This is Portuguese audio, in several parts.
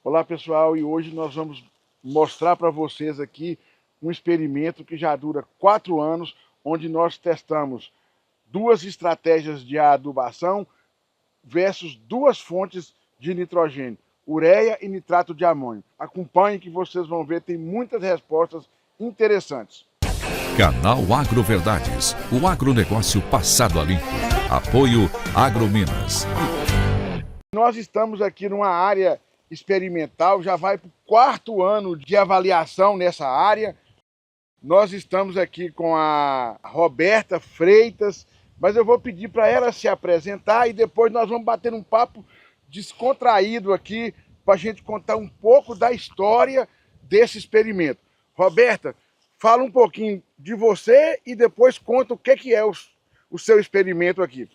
Olá pessoal, e hoje nós vamos mostrar para vocês aqui um experimento que já dura 4 anos, onde nós testamos 2 estratégias de adubação versus 2 fontes de nitrogênio, ureia e nitrato de amônio. Acompanhem que vocês vão ver, tem muitas respostas interessantes. Canal Agroverdades, o agronegócio passado a limpo. Apoio Agrominas. Nós estamos aqui numa área experimental, já vai para o 4º ano de avaliação nessa área. Nós estamos aqui com a Roberta Freitas, mas eu vou pedir para ela se apresentar e depois nós vamos bater um papo descontraído aqui para a gente contar um pouco da história desse experimento. Roberta, fala um pouquinho de você e depois conta o que é o seu experimento aqui.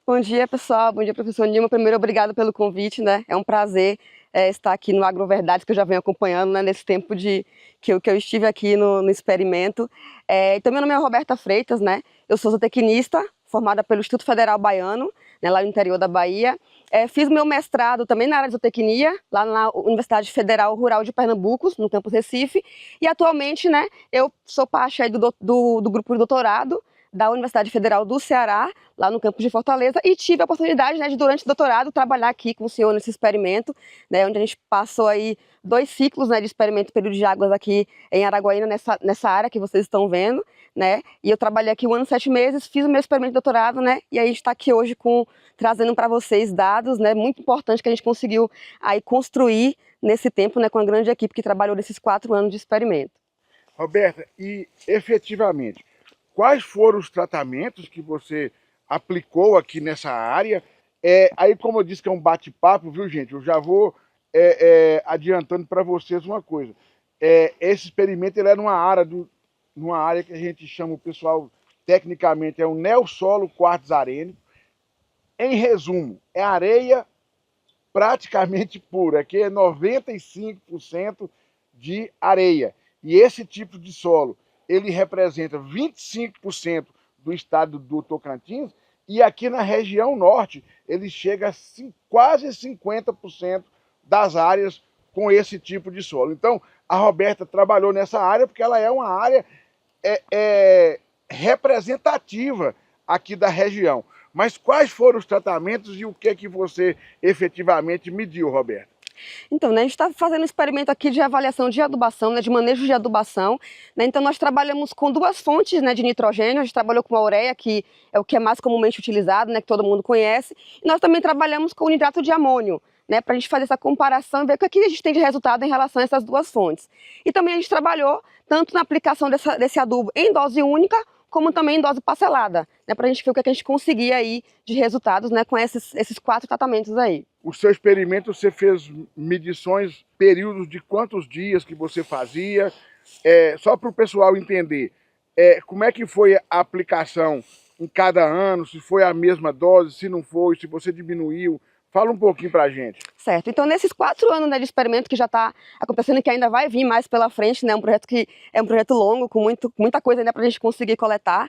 Bom dia, pessoal. Bom dia, professor Nilma. Primeiro, obrigado pelo convite, né? É um prazer estar aqui no Agroverdades, que eu já venho acompanhando, né, nesse tempo que eu estive aqui no experimento. Então, meu nome é Roberta Freitas, né? Eu sou zootecnista, formada pelo Instituto Federal Baiano, né, lá no interior da Bahia. Fiz meu mestrado também na área de zootecnia, lá na Universidade Federal Rural de Pernambuco, no campus Recife. E atualmente, né, eu sou parte aí do grupo de doutorado da Universidade Federal do Ceará, lá no campus de Fortaleza, e tive a oportunidade, né, de durante o doutorado trabalhar aqui com o senhor nesse experimento, né, onde a gente passou aí 2 ciclos, né, de experimento período de águas aqui em Araguaína, nessa área que vocês estão vendo, né, e eu trabalhei aqui 1 ano e 7 meses, fiz o meu experimento de doutorado, né, e aí a gente está aqui hoje trazendo para vocês dados, né, muito importante que a gente conseguiu aí construir nesse tempo, né, com a grande equipe que trabalhou nesses 4 anos de experimento. Roberta, e efetivamente, quais foram os tratamentos que você aplicou aqui nessa área? Aí, como eu disse que é um bate-papo, viu, gente? Eu já vou adiantando para vocês uma coisa. Esse experimento ele é numa área que a gente chama, o pessoal, tecnicamente, é um neossolo quartzo arênico. Em resumo, é areia praticamente pura, que é 95% de areia. E esse tipo de solo, ele representa 25% do estado do Tocantins, e aqui na região norte, ele chega a quase 50% das áreas com esse tipo de solo. Então, a Roberta trabalhou nessa área porque ela é uma área representativa aqui da região. Mas quais foram os tratamentos e o que você efetivamente mediu, Roberta? Então, né, a gente está fazendo um experimento aqui de avaliação de adubação, né, de manejo de adubação, né, então nós trabalhamos com 2 fontes, né, de nitrogênio. A gente trabalhou com a ureia, que é o que é mais comumente utilizado, né, que todo mundo conhece, e nós também trabalhamos com o nitrato de amônio, né, para a gente fazer essa comparação e ver o que a gente tem de resultado em relação a essas 2 fontes. E também a gente trabalhou tanto na aplicação desse adubo em dose única, como também em dose parcelada, né, para a gente ver o que a gente conseguia aí de resultados, né, com esses 4 tratamentos aí. O seu experimento, você fez medições, períodos de quantos dias que você fazia? Só para o pessoal entender, como é que foi a aplicação em cada ano, se foi a mesma dose, se não foi, se você diminuiu. Fala um pouquinho para a gente. Certo, então nesses 4 anos, né, de experimento que já está acontecendo, que ainda vai vir mais pela frente, né, um projeto que é um projeto longo, com muita coisa ainda para a gente conseguir coletar,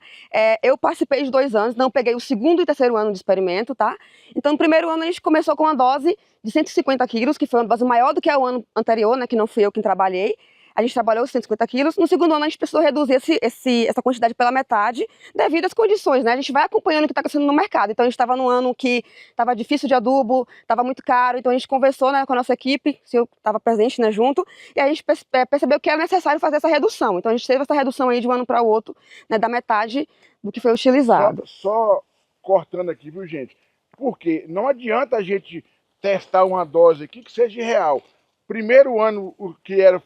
eu participei de 2 anos, não peguei o 2º e 3º ano de experimento, tá? Então no primeiro ano a gente começou com uma dose de 150 quilos, que foi uma dose maior do que o ano anterior, né, que não fui eu quem trabalhei. A gente trabalhou os 150 quilos. No segundo ano, a gente precisou reduzir essa quantidade pela metade devido às condições, né? A gente vai acompanhando o que está acontecendo no mercado. Então, a gente estava num ano que estava difícil de adubo, estava muito caro. Então, a gente conversou, né, com a nossa equipe, se eu estava presente, né, junto, e a gente percebeu que era necessário fazer essa redução. Então, a gente teve essa redução aí de um ano para o outro, né, da metade do que foi utilizado. Só cortando aqui, viu, gente? Porque não adianta a gente testar uma dose aqui que seja real. Primeiro ano,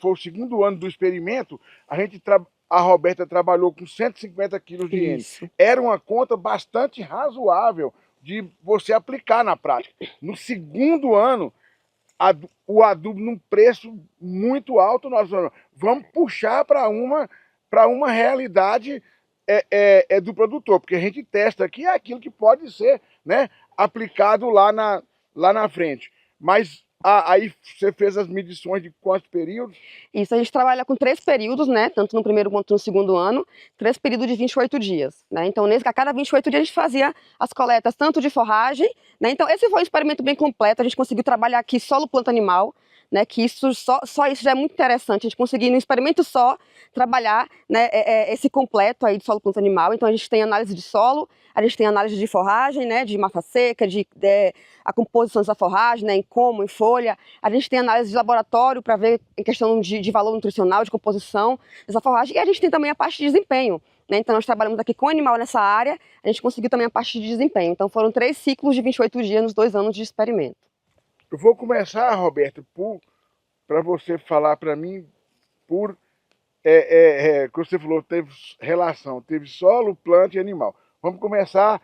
foi o 2º ano do experimento, a Roberta trabalhou com 150 quilos de N. Era uma conta bastante razoável de você aplicar na prática. No 2º ano, o adubo num preço muito alto, nós vamos puxar para uma realidade do produtor, porque a gente testa aqui aquilo que pode ser, né, aplicado lá na frente. Mas aí você fez as medições de quantos períodos? Isso, a gente trabalha com 3 períodos, né? Tanto no primeiro quanto no segundo ano, 3 períodos de 28 dias, né? Então, a cada 28 dias a gente fazia as coletas tanto de forragem, né? Então, esse foi um experimento bem completo, a gente conseguiu trabalhar aqui solo planta animal, né, que isso só isso já é muito interessante, a gente conseguir, num experimento só, trabalhar, né, esse completo aí de solo, planta, animal. Então a gente tem análise de solo, a gente tem análise de forragem, né, de massa seca, a composição dessa forragem, né, em como, em folha. A gente tem análise de laboratório para ver em questão de valor nutricional, de composição dessa forragem. E a gente tem também a parte de desempenho, né? Então nós trabalhamos aqui com animal nessa área, a gente conseguiu também a parte de desempenho. Então foram 3 ciclos de 28 dias nos 2 anos de experimento. Eu vou começar, Roberto, para você falar para mim, que você falou, teve relação, teve solo, planta e animal. Vamos começar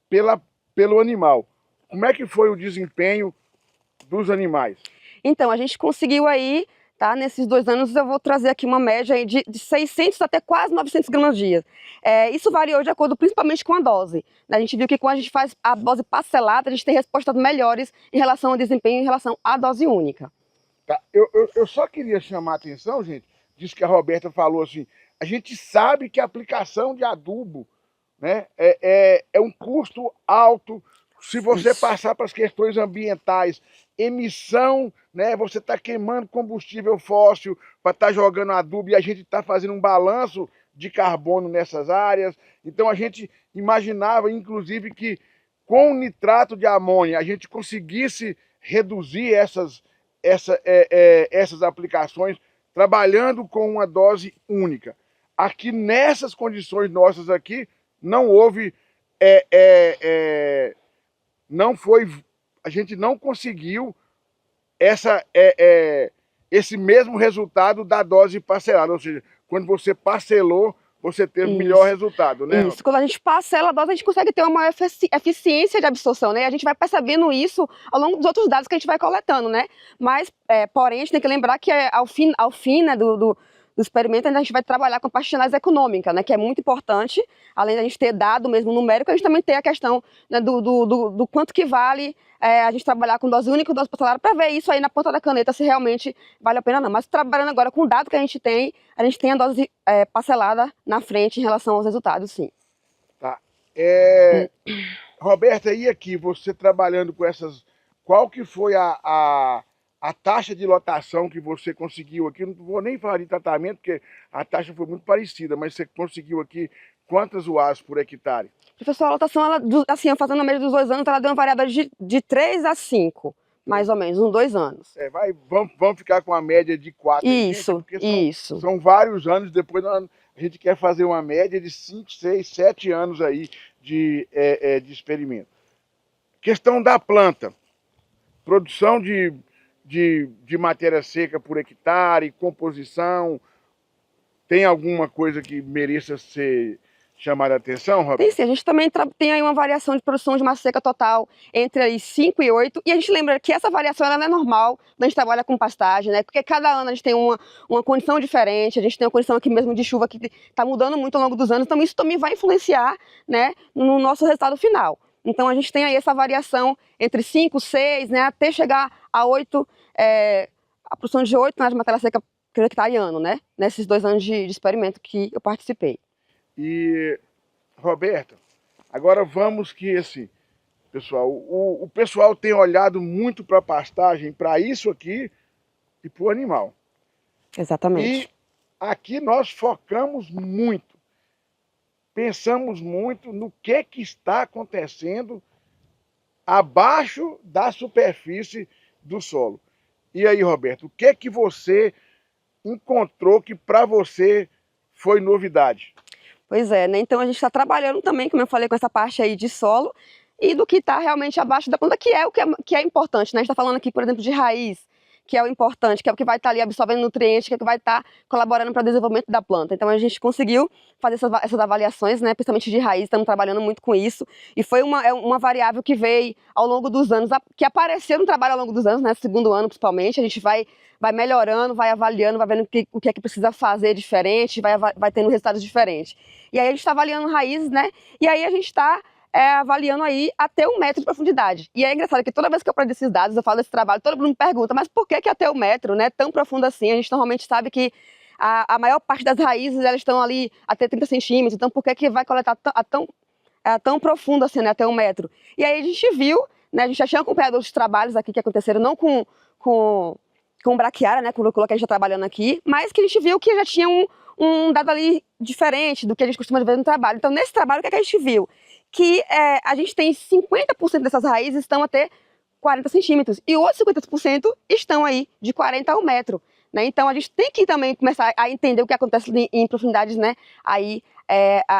pelo animal. Como é que foi o desempenho dos animais? Então, a gente conseguiu aí, tá, nesses 2 anos, eu vou trazer aqui uma média aí de 600 até quase 900 gramas dia. Isso variou de acordo principalmente com a dose. A gente viu que quando a gente faz a dose parcelada, a gente tem respostas melhores em relação ao desempenho, em relação à dose única. Tá, eu só queria chamar a atenção, gente, disso que a Roberta falou assim, a gente sabe que a aplicação de adubo, né, é um custo alto. Se você passar para as questões ambientais, emissão, né, você está queimando combustível fóssil para estar jogando adubo e a gente está fazendo um balanço de carbono nessas áreas. Então a gente imaginava, inclusive, que com o nitrato de amônia a gente conseguisse reduzir essas aplicações trabalhando com uma dose única. Aqui nessas condições nossas aqui, não houve, a gente não conseguiu esse mesmo resultado da dose parcelada, ou seja, quando você parcelou, você teve melhor resultado, né? Isso, quando a gente parcela a dose, a gente consegue ter uma maior eficiência de absorção, né? A gente vai percebendo isso ao longo dos outros dados que a gente vai coletando, né? Mas, porém, a gente tem que lembrar que ao fim, né, do experimento, a gente vai trabalhar com a parte de análise econômica, né, que é muito importante. Além da gente ter dado mesmo numérico, a gente também tem a questão, né, do quanto que vale a gente trabalhar com dose única e dose parcelada para ver isso aí na ponta da caneta, se realmente vale a pena ou não. Mas trabalhando agora com o dado que a gente tem a dose parcelada na frente em relação aos resultados, sim. Tá. Roberta, e aqui, você trabalhando com essas, qual que foi a taxa de lotação que você conseguiu aqui? Não vou nem falar de tratamento, porque a taxa foi muito parecida, mas você conseguiu aqui quantas UAs por hectare? Professor, a lotação, ela, assim, fazendo a média dos 2 anos, ela deu uma variedade de 3 a 5, mais ou menos, uns 2 anos. Vamos ficar com a média de 4. Isso, gente, são vários anos, depois a gente quer fazer uma média de 5, 6, 7 anos aí de experimento. Questão da planta, produção de matéria seca por hectare, composição, tem alguma coisa que mereça ser chamada a atenção, Roberto? Tem sim, a gente também tem aí uma variação de produção de massa seca total entre aí 5 e 8, e a gente lembra que essa variação ela não é normal quando a gente trabalha com pastagem, né? Porque cada ano a gente tem uma condição diferente, a gente tem uma condição aqui mesmo de chuva que está mudando muito ao longo dos anos, então isso também vai influenciar, né, no nosso resultado final. Então a gente tem aí essa variação entre 5, 6, né, até chegar a 8, a produção de 8 toneladas de matéria seca por hectare ano, né, nesses 2 anos de experimento que eu participei. E, Roberta, agora vamos que, assim, pessoal, o pessoal tem olhado muito para a pastagem, para isso aqui e para o animal. Exatamente. E aqui nós focamos muito, pensamos muito no que está acontecendo abaixo da superfície do solo. E aí, Roberto, o que você encontrou que para você foi novidade? Pois é, né? Então a gente está trabalhando também, como eu falei, com essa parte aí de solo e do que está realmente abaixo da planta, que é importante, né? A gente está falando aqui, por exemplo, de raiz, que é o importante, que é o que vai estar ali absorvendo nutrientes, que é o que vai estar colaborando para o desenvolvimento da planta. Então a gente conseguiu fazer essas avaliações, né, principalmente de raiz, estamos trabalhando muito com isso, e foi uma variável que veio ao longo dos anos, que apareceu no trabalho ao longo dos anos, né, segundo ano principalmente, a gente vai melhorando, vai avaliando, vai vendo o que é que precisa fazer diferente, vai tendo resultados diferentes. E aí a gente está avaliando raízes, né, e aí a gente está avaliando aí até 1 metro de profundidade. E é engraçado que toda vez que eu apresento esses dados, eu falo desse trabalho, todo mundo me pergunta, mas por que até 1 metro, né, tão profundo assim? A gente normalmente sabe que a maior parte das raízes, elas estão ali até 30 centímetros, então por que vai coletar tão profundo assim, né, até 1 metro? E aí a gente viu, né, a gente já tinha acompanhado outros trabalhos aqui que aconteceram, não com com braquiária, né, com o que a gente está trabalhando aqui, mas que a gente viu que já tinha um dado ali diferente do que a gente costuma ver no trabalho. Então, nesse trabalho, o que, é que a gente viu? Que a gente tem 50% dessas raízes estão até 40 centímetros e outros 50% estão aí de 40 a 1 metro. Né? Então, a gente tem que também começar a entender o que acontece em profundidades, né, aí,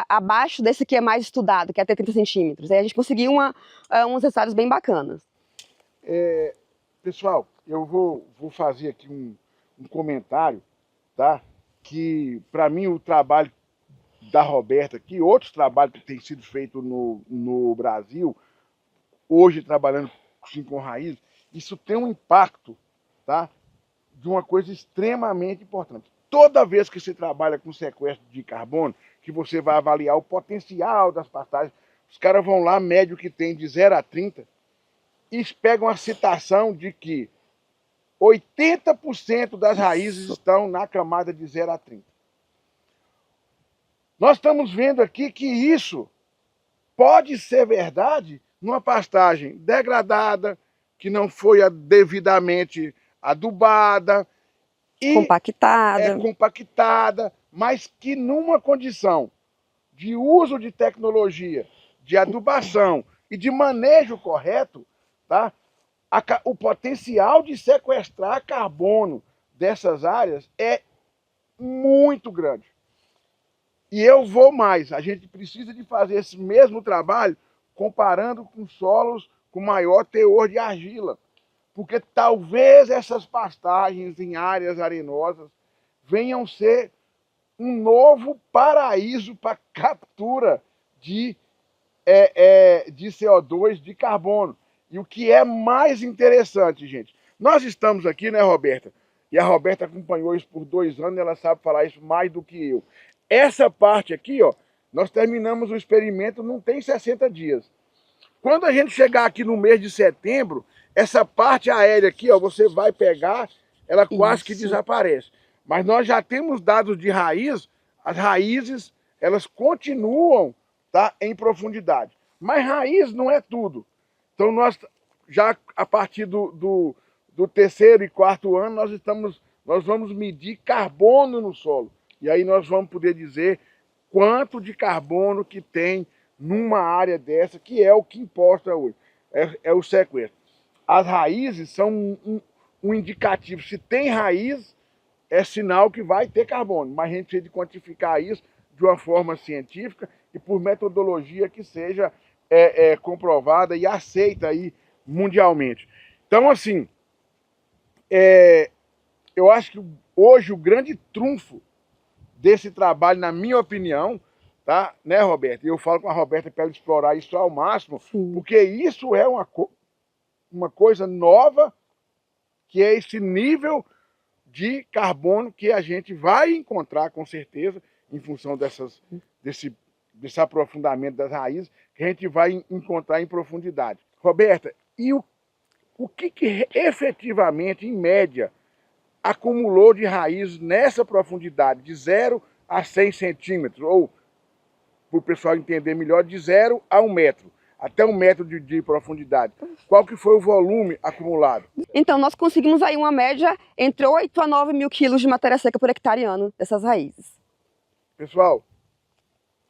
abaixo desse que é mais estudado, que é até 30 centímetros. Aí a gente conseguiu uns resultados bem bacanas. Pessoal, eu vou fazer aqui um comentário, tá? Que para mim o trabalho da Roberta aqui, outros trabalhos que têm sido feitos no Brasil, hoje trabalhando com raiz, isso tem um impacto, tá? De uma coisa extremamente importante. Toda vez que você trabalha com sequestro de carbono, que você vai avaliar o potencial das pastagens, os caras vão lá, médio que tem de 0 a 30, e pegam a citação de que 80% das raízes estão na camada de 0 a 30. Nós estamos vendo aqui que isso pode ser verdade numa pastagem degradada, que não foi devidamente adubada e compactada, mas que numa condição de uso de tecnologia, de adubação e de manejo correto, tá? O potencial de sequestrar carbono dessas áreas é muito grande. E eu vou mais, a gente precisa de fazer esse mesmo trabalho comparando com solos com maior teor de argila, porque talvez essas pastagens em áreas arenosas venham ser um novo paraíso para captura de CO2, de carbono. E o que é mais interessante, gente, nós estamos aqui, né, Roberta? E a Roberta acompanhou isso por 2 anos, ela sabe falar isso mais do que eu. Essa parte aqui, ó, nós terminamos o experimento, não tem 60 dias. Quando a gente chegar aqui no mês de setembro, essa parte aérea aqui, ó, você vai pegar, ela quase que desaparece. Mas nós já temos dados de raiz, as raízes, elas continuam, tá, em profundidade. Mas raiz não é tudo. Então nós, já a partir do 3º e 4º ano, nós vamos medir carbono no solo. E aí nós vamos poder dizer quanto de carbono que tem numa área dessa, que é o que importa hoje, é o sequestro. As raízes são um indicativo. Se tem raiz, é sinal que vai ter carbono, mas a gente precisa de quantificar isso de uma forma científica e por metodologia que seja comprovada e aceita aí mundialmente. Então, assim, eu acho que hoje o grande trunfo desse trabalho, na minha opinião, tá, né, Roberta? E eu falo com a Roberta para ela explorar isso ao máximo, porque isso é uma coisa nova, que é esse nível de carbono que a gente vai encontrar, com certeza, em função desse aprofundamento das raízes, que a gente vai encontrar em profundidade. Roberta, e o que efetivamente, em média, acumulou de raiz nessa profundidade, de 0 a 100 centímetros, ou, para o pessoal entender melhor, de 0 a 1 metro, até 1 metro de profundidade. Qual que foi o volume acumulado? Então, nós conseguimos aí uma média entre 8 a 9 mil quilos de matéria seca por hectare ano dessas raízes. Pessoal,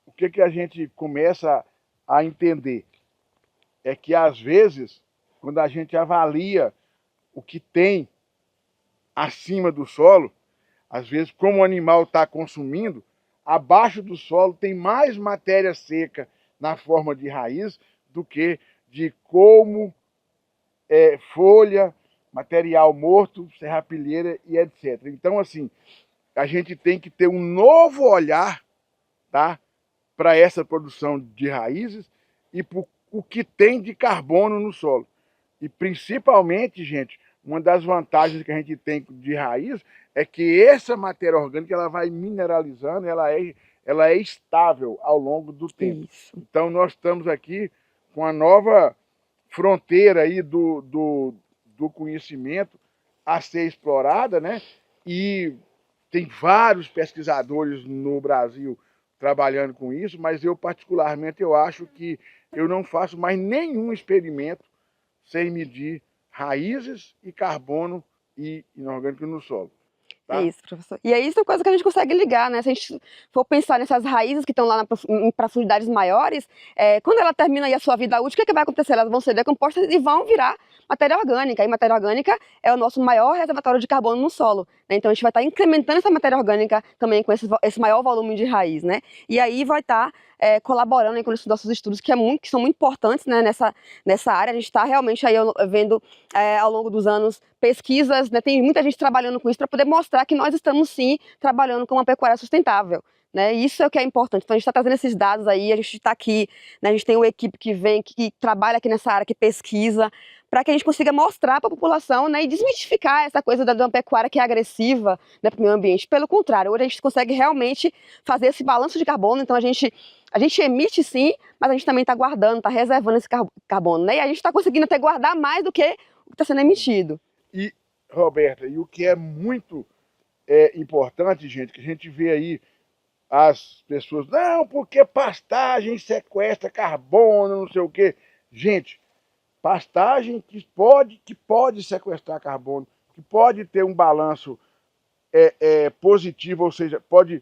o que a gente começa a entender é que, às vezes, quando a gente avalia o que tem acima do solo, às vezes, como o animal está consumindo, abaixo do solo tem mais matéria seca na forma de raiz do que de colmo, folha, material morto, serrapilheira e etc. Então, assim, a gente tem que ter um novo olhar, tá, para essa produção de raízes e para o que tem de carbono no solo. E principalmente, gente, uma das vantagens que a gente tem de raiz é que essa matéria orgânica ela vai mineralizando, ela é estável ao longo do tempo. Isso. Então nós estamos aqui com a nova fronteira aí do conhecimento a ser explorada, né? E tem vários pesquisadores no Brasil trabalhando com isso, mas eu particularmente eu acho que eu não faço mais nenhum experimento sem medir raízes e carbono e inorgânico no solo. Tá? É isso, professor. E aí isso é coisa que a gente consegue ligar, né? Se a gente for pensar nessas raízes que estão lá em profundidades maiores, quando ela termina aí a sua vida útil, o que vai acontecer? Elas vão ser decompostas e vão virar matéria orgânica. E matéria orgânica é o nosso maior reservatório de carbono no solo, né? Então a gente vai estar incrementando essa matéria orgânica também com esse maior volume de raiz, né? E aí vai estar colaborando aí com esses nossos estudos que são muito importantes, né, nessa área. A gente está realmente aí vendo ao longo dos anos pesquisas, né, tem muita gente trabalhando com isso para poder mostrar que nós estamos sim trabalhando com uma pecuária sustentável, né? Isso é o que é importante. Então a gente está trazendo esses dados aí, a gente está aqui, né, a gente tem uma equipe que vem, que trabalha aqui nessa área, que pesquisa, para que a gente consiga mostrar para a população, né, e desmistificar essa coisa da uma pecuária que é agressiva, né, para o meio ambiente. Pelo contrário, hoje a gente consegue realmente fazer esse balanço de carbono. Então a gente emite sim, mas a gente também está guardando, está reservando esse carbono, né? E a gente está conseguindo até guardar mais do que o que está sendo emitido. E, Roberta, e o que é muito importante, gente, que a gente vê aí as pessoas, não, porque pastagem sequestra carbono, não sei o quê. Gente, pastagem que pode sequestrar carbono, que pode ter um balanço positivo, ou seja, pode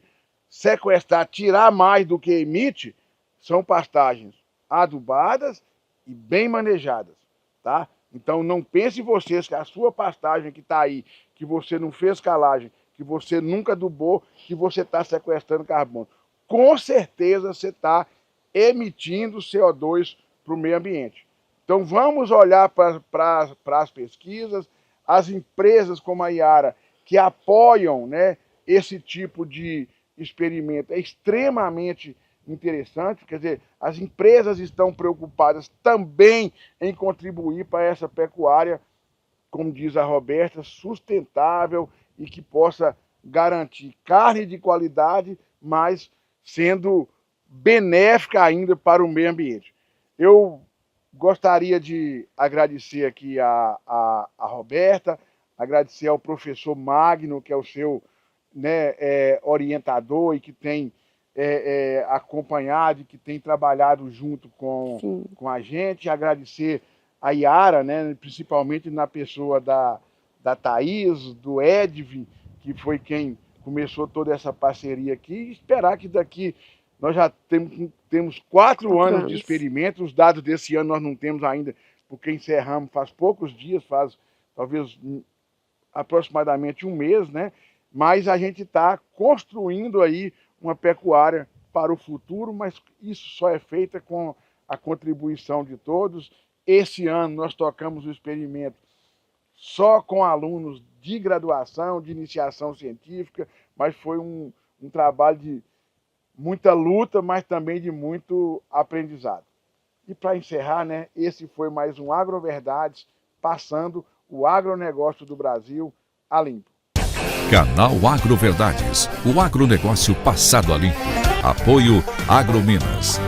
sequestrar, tirar mais do que emite, são pastagens adubadas e bem manejadas, tá? Então não pense vocês que a sua pastagem que está aí, que você não fez calagem, que você nunca adubou, que você está sequestrando carbono. Com certeza você está emitindo CO2 para o meio ambiente. Então vamos olhar para as pesquisas, as empresas como a Yara, que apoiam, né, esse tipo de experimento, é extremamente interessante. Quer dizer, as empresas estão preocupadas também em contribuir para essa pecuária, como diz a Roberta, sustentável e que possa garantir carne de qualidade, mas sendo benéfica ainda para o meio ambiente. Eu gostaria de agradecer aqui a Roberta, agradecer ao professor Magno, que é o seu, né, orientador e que tem acompanhado, que tem trabalhado junto com a gente, agradecer a Yara, né, principalmente na pessoa da Thaís, do Edvin, que foi quem começou toda essa parceria aqui, e esperar que daqui nós já temos 4 anos de experimento. Os dados desse ano nós não temos ainda, porque encerramos faz poucos dias, faz talvez aproximadamente 1 mês, né? Mas a gente está construindo aí uma pecuária para o futuro, mas isso só é feita com a contribuição de todos. Esse ano nós tocamos o experimento só com alunos de graduação, de iniciação científica, mas foi um trabalho de muita luta, mas também de muito aprendizado. E para encerrar, né, esse foi mais um AgroVerdades, passando o agronegócio do Brasil a limpo. Canal AgroVerdades, o agronegócio passado a limpo. Apoio AgroMinas.